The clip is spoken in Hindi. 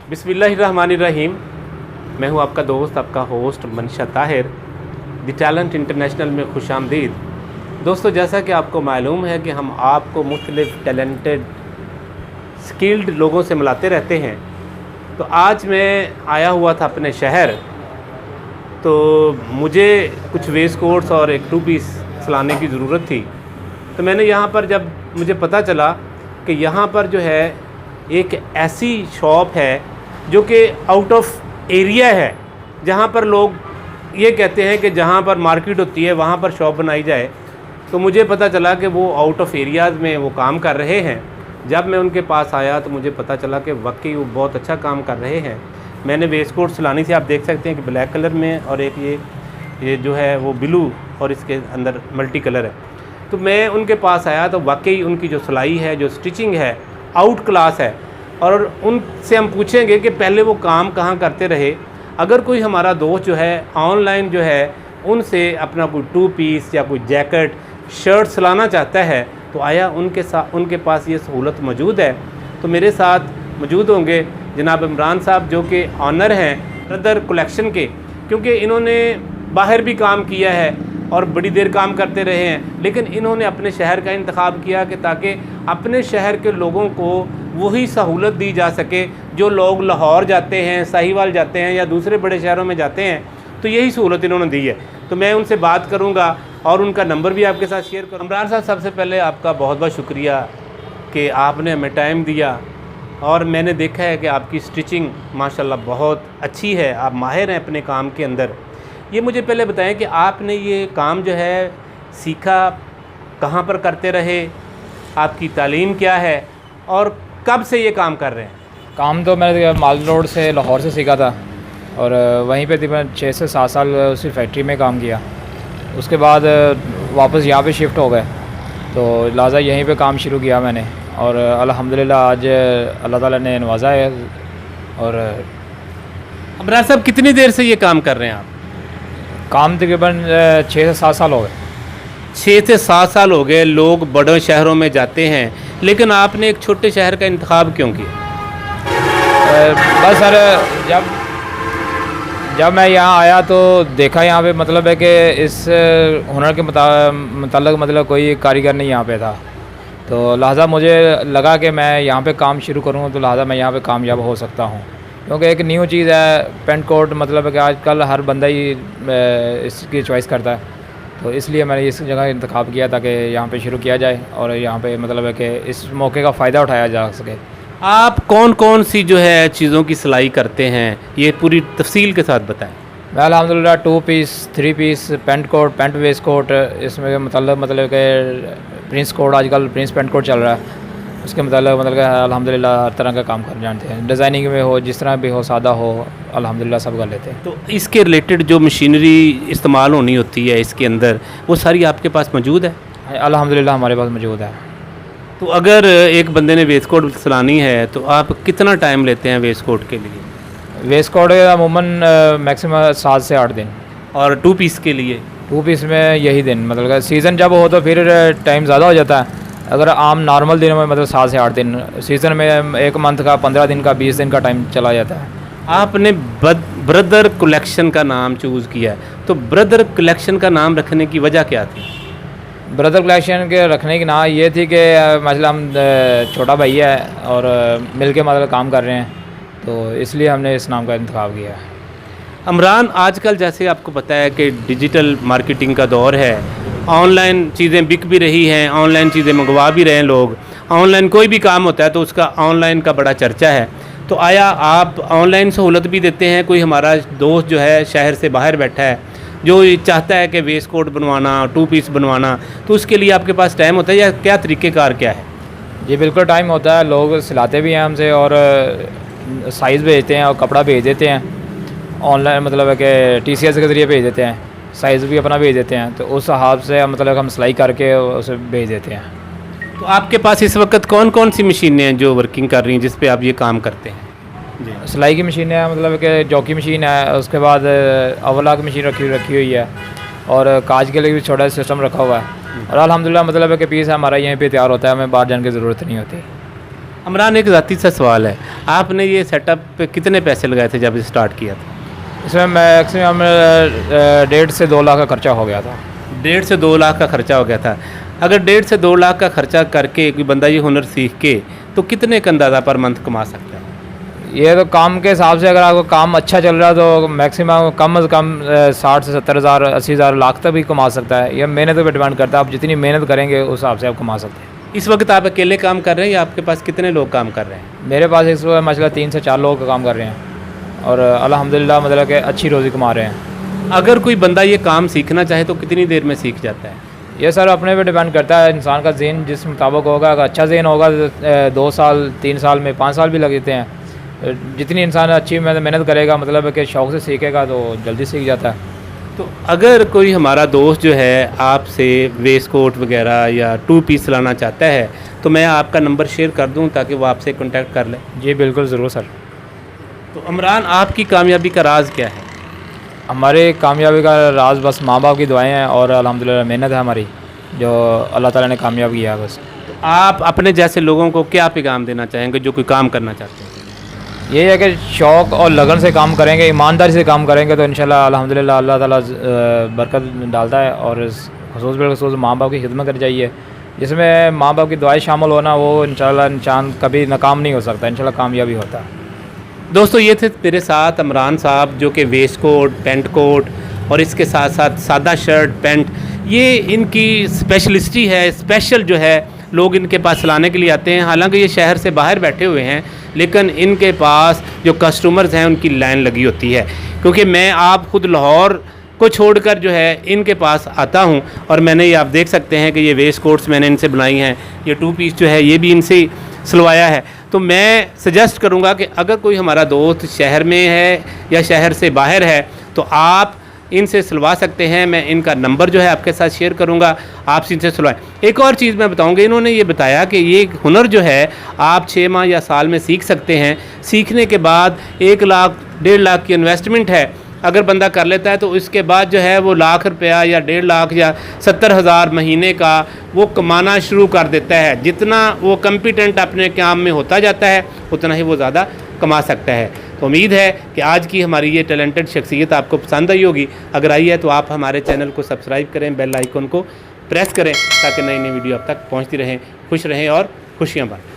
बिस्मिल्लाहिर्रहमानिर्रहीम। मैं हूं आपका दोस्त, आपका होस्ट मनशा ताहिर। द टैलेंट इंटरनेशनल में खुशामदीद। दोस्तों, जैसा कि आपको मालूम है कि हम आपको मुख्तलिफ़ टैलेंटेड स्किल्ड लोगों से मिलाते रहते हैं। तो आज मैं आया हुआ था अपने शहर, तो मुझे कुछ वेस्ट कोट्स और एक 2 पीस सिलाने की ज़रूरत थी। तो मैंने यहाँ पर जब मुझे पता चला कि यहाँ पर जो है एक ऐसी शॉप है जो कि आउट ऑफ एरिया है, जहाँ पर लोग ये कहते हैं कि जहाँ पर मार्केट होती है वहाँ पर शॉप बनाई जाए। तो मुझे पता चला कि वो आउट ऑफ एरियाज़ में वो काम कर रहे हैं। जब मैं उनके पास आया तो मुझे पता चला कि वाकई वो बहुत अच्छा काम कर रहे हैं। मैंने वेस्ट कोट सिलानी थी, आप देख सकते हैं कि ब्लैक कलर में, और एक ये जो है वो ब्लू और इसके अंदर मल्टी कलर है। तो मैं उनके पास आया तो वाकई उनकी जो सिलाई है, जो स्टिचिंग है, आउट क्लास है। और उनसे हम पूछेंगे कि पहले वो काम कहाँ करते रहे। अगर कोई हमारा दोस्त जो है ऑनलाइन जो है उनसे अपना कोई 2 पीस या कोई जैकेट, शर्ट सिलाना चाहता है तो आया उनके पास ये सहूलत मौजूद है। तो मेरे साथ मौजूद होंगे जनाब इमरान साहब, जो कि ऑनर हैं ब्रदर कलेक्शन के, क्योंकि इन्होंने बाहर भी काम किया है और बड़ी देर काम करते रहे हैं, लेकिन इन्होंने अपने शहर का इंतखाब किया कि ताकि अपने शहर के लोगों को वही सहूलत दी जा सके जो लोग लाहौर जाते हैं, साहिवाल जाते हैं या दूसरे बड़े शहरों में जाते हैं। तो यही सहूलत इन्होंने दी है। तो मैं उनसे बात करूंगा और उनका नंबर भी आपके साथ शेयर करूँगा। इमरान साहब, सबसे पहले आपका बहुत बहुत शुक्रिया कि आपने हमें टाइम दिया, और मैंने देखा है कि आपकी स्टिचिंग माशाल्लाह बहुत अच्छी है, आप माहिर हैं अपने काम के अंदर। ये मुझे पहले बताएं कि आपने ये काम जो है सीखा कहाँ पर करते रहे, आपकी तालीम क्या है और कब से ये काम कर रहे हैं? काम तो मैंने माल रोड से, लाहौर से सीखा था, और वहीं पे तकरीबन 6 से 7 साल उसी फैक्ट्री में काम किया। उसके बाद वापस यहाँ पे शिफ्ट हो गए, तो लिहाजा यहीं पे काम शुरू किया मैंने, और अल्हम्दुलिल्लाह आज अल्लाह ताला ने नवाजा है। और इमरान साहब, कितनी देर से ये काम कर रहे हैं आप? काम तकरीबन 6 से 7 साल हो गए। 6 से 7 साल हो गए। लोग बड़े शहरों में जाते हैं, लेकिन आपने एक छोटे शहर का इंतखाब क्यों किया? बस सर, जब मैं यहाँ आया तो देखा यहाँ पे मतलब है कि इस हुनर के मुताल्लिक़ मतलब कोई कारीगर नहीं यहाँ पे था, तो लिहाजा मुझे लगा कि मैं यहाँ पे काम शुरू करूँ तो लिहाजा मैं यहाँ पे कामयाब हो सकता हूँ। क्योंकि एक न्यू चीज़ है पेंट कोट, मतलब है कि आजकल हर बंदा ही इसकी चॉइस करता है, तो इसलिए मैंने इस जगह इंतखाब किया ताकि यहाँ पे शुरू किया जाए और यहाँ पे मतलब है कि इस मौके का फ़ायदा उठाया जा सके। आप कौन कौन सी जो है चीज़ों की सिलाई करते हैं, ये पूरी तफसील के साथ बताएं। मैं अल्हम्दुलिल्लाह 2 piece, 3 piece, pant coat, pant waistcoat, इसमें मतलब कि प्रिंस कोट, आजकल प्रिंस पेंट कोट चल रहा है, उसके मतलब अल्हम्दुलिल्लाह हर तरह का काम कर जानते हैं। डिज़ाइनिंग में हो, जिस तरह भी हो, सादा हो, अल्हम्दुलिल्लाह सब कर लेते हैं। तो इसके रिलेटेड जो मशीनरी इस्तेमाल होनी होती है इसके अंदर, वो सारी आपके पास मौजूद है? अल्हम्दुलिल्लाह हमारे पास मौजूद है। तो अगर एक बंदे ने वेस्ट कोट सिलानी है तो आप कितना टाइम लेते हैं वेस्ट कोट के लिए? वेस्ट कोट अमूमन मैक्सिमम 7 से 8 दिन। और 2 पीस के लिए? 2 पीस में यही दिन, मतलब सीज़न जब हो तो फिर टाइम ज़्यादा हो जाता है। अगर आम नॉर्मल दिनों में मतलब 7 से 8 दिन, सीज़न में 1 मंथ का, 15 दिन का, 20 दिन का टाइम चला जाता है। आपने ब्रदर कलेक्शन का नाम चूज़ किया है, तो ब्रदर कलेक्शन का नाम रखने की वजह क्या थी? ब्रदर कलेक्शन के रखने की ना ये थी कि मतलब हम छोटा भाई है और मिल के मतलब काम कर रहे हैं, तो इसलिए हमने इस नाम का इंतखाब किया है। इमरान, आजकल जैसे आपको पता है कि डिजिटल मार्केटिंग का दौर है, ऑनलाइन चीज़ें बिक भी रही हैं, ऑनलाइन चीज़ें मंगवा भी रहे हैं लोग। ऑनलाइन कोई भी काम होता है तो उसका ऑनलाइन का बड़ा चर्चा है। तो आया आप ऑनलाइन सहूलत भी देते हैं? कोई हमारा दोस्त जो है शहर से बाहर बैठा है जो चाहता है कि वेस्ट कोट बनवाना, 2 पीस बनवाना, तो उसके लिए आपके पास टाइम होता है या क्या तरीक़ेकार क्या है? जी बिल्कुल टाइम होता है, लोग सिलाते भी हैं हमसे और साइज़ भेजते हैं और कपड़ा भेज देते हैं ऑनलाइन, मतलब है कि TCS के ज़रिए भेज देते हैं, साइज़ भी अपना भेज देते हैं, तो उस हिसाब से मतलब हम सिलाई करके उसे भेज देते हैं। तो आपके पास इस वक्त कौन कौन सी मशीनें हैं जो वर्किंग कर रही हैं जिस पे आप ये काम करते हैं? जी, सिलाई की मशीन है, मतलब कि जॉकी मशीन है, उसके बाद अवला की मशीन रखी हुई है, और काज के लिए भी छोटा सिस्टम रखा हुआ है। और अल्हम्दुलिल्लाह मतलब है कि पीस हमारा यहीं पे तैयार होता है, हमें बाहर जाने की ज़रूरत नहीं होती। इमरान, एक ज़ाती सा सवाल है, आपने ये सेटअप पे कितने पैसे लगाए थे जब स्टार्ट किया था? इसमें मैक्सिमम 1.5 से 2 लाख का खर्चा हो गया था। 1.5 से 2 लाख का खर्चा हो गया था। अगर 1.5 से 2 लाख का खर्चा करके कोई बंदा ये हुनर सीख के तो कितने का अंदाज़ा पर मंथ कमा सकता है? ये तो काम के हिसाब से, अगर आपका काम अच्छा चल रहा है तो मैक्सिमम कम से कम 60 से 70 हज़ार 80 हज़ार लाख तक भी कमा सकता है। यह मेहनत पर डिपेंड करता है, आप जितनी मेहनत करेंगे उस हिसाब से आप कमा सकते हैं। इस वक्त आप अकेले काम कर रहे हैं या आपके पास कितने लोग काम कर रहे हैं? मेरे पास इस वक्त माशाल्लाह 3 से 4 लोग का काम कर रहे हैं और अल्हम्दुलिल्लाह मतलब कि अच्छी रोज़ी कमा रहे हैं। अगर कोई बंदा ये काम सीखना चाहे तो कितनी देर में सीख जाता है? ये सर अपने पे डिपेंड करता है, इंसान का ज़हन जिस मुताबिक होगा। अगर अच्छा ज़हन होगा तो 2 साल 3 साल में 5 साल भी लग जाते हैं। जितनी इंसान अच्छी मेहनत करेगा, मतलब है कि शौक़ से सीखेगा तो जल्दी सीख जाता है। तो अगर कोई हमारा दोस्त जो है आपसे वेस्ट कोट वगैरह या 2 पीस लाना चाहता है तो मैं आपका नंबर शेयर कर दूं ताकि वो आपसे कांटेक्ट कर ले? जी बिल्कुल, ज़रूर सर। तो इमरान, आपकी कामयाबी का राज क्या है? हमारे कामयाबी का राज बस माँ बाप की दुआएं हैं और अल्हम्दुलिल्लाह मेहनत है हमारी, जो अल्लाह ताला ने कामयाब किया है बस। तो आप अपने जैसे लोगों को क्या पैगाम देना चाहेंगे जो कोई काम करना चाहते हैं? ये है कि शौक़ और लगन से काम करेंगे, ईमानदारी से काम करेंगे तो इंशाल्लाह अल्हम्दुलिल्लाह अल्लाह ताला बरकत डालता है। और ख़ुसूस बिलख़ुसूस माँ बाप की खिदमत करनी चाहिए, जिसमें माँ बाप की दुआएं शामिल होना, वो इंशाल्लाह इंसान कभी नाकाम नहीं हो सकता, इंशाल्लाह कामयाबी होता है। दोस्तों, ये थे मेरे साथ इमरान साहब जो कि वेस्ट कोट, पेंट कोट और इसके साथ साथ सादा शर्ट पेंट, ये इनकी स्पेशलिस्टी है। स्पेशल जो है लोग इनके पास लाने के लिए आते हैं। हालांकि ये शहर से बाहर बैठे हुए हैं, लेकिन इनके पास जो कस्टमर्स हैं उनकी लाइन लगी होती है। क्योंकि मैं आप ख़ुद लाहौर को छोड़कर जो है इनके पास आता हूं और मैंने ये आप देख सकते हैं कि ये वेस्ट कोट्स मैंने इनसे बनाई हैं। ये 2 पीस जो है ये भी इनसे ही सिलवाया है। तो मैं सजेस्ट करूंगा कि अगर कोई हमारा दोस्त शहर में है या शहर से बाहर है तो आप इनसे सिलवा सकते हैं। मैं इनका नंबर जो है आपके साथ शेयर करूंगा, आप इनसे सिलवाएं। एक और चीज़ मैं बताऊंगा, इन्होंने ये बताया कि ये हुनर जो है आप 6 माह या साल में सीख सकते हैं। सीखने के बाद 1 लाख 1.5 लाख की इन्वेस्टमेंट है, अगर बंदा कर लेता है तो उसके बाद जो है वो लाख रुपया या 1.5 लाख या 70 हज़ार महीने का वो कमाना शुरू कर देता है। जितना वो कम्पिटेंट अपने काम में होता जाता है उतना ही वो ज़्यादा कमा सकता है। तो उम्मीद है कि आज की हमारी ये टैलेंटेड शख्सियत आपको पसंद आई होगी। अगर आई है तो आप हमारे चैनल को सब्सक्राइब करें, बेल आइकन को प्रेस करें ताकि नई नई वीडियो आप तक पहुँचती रहें। खुश रहें और खुशियाँ बांटें।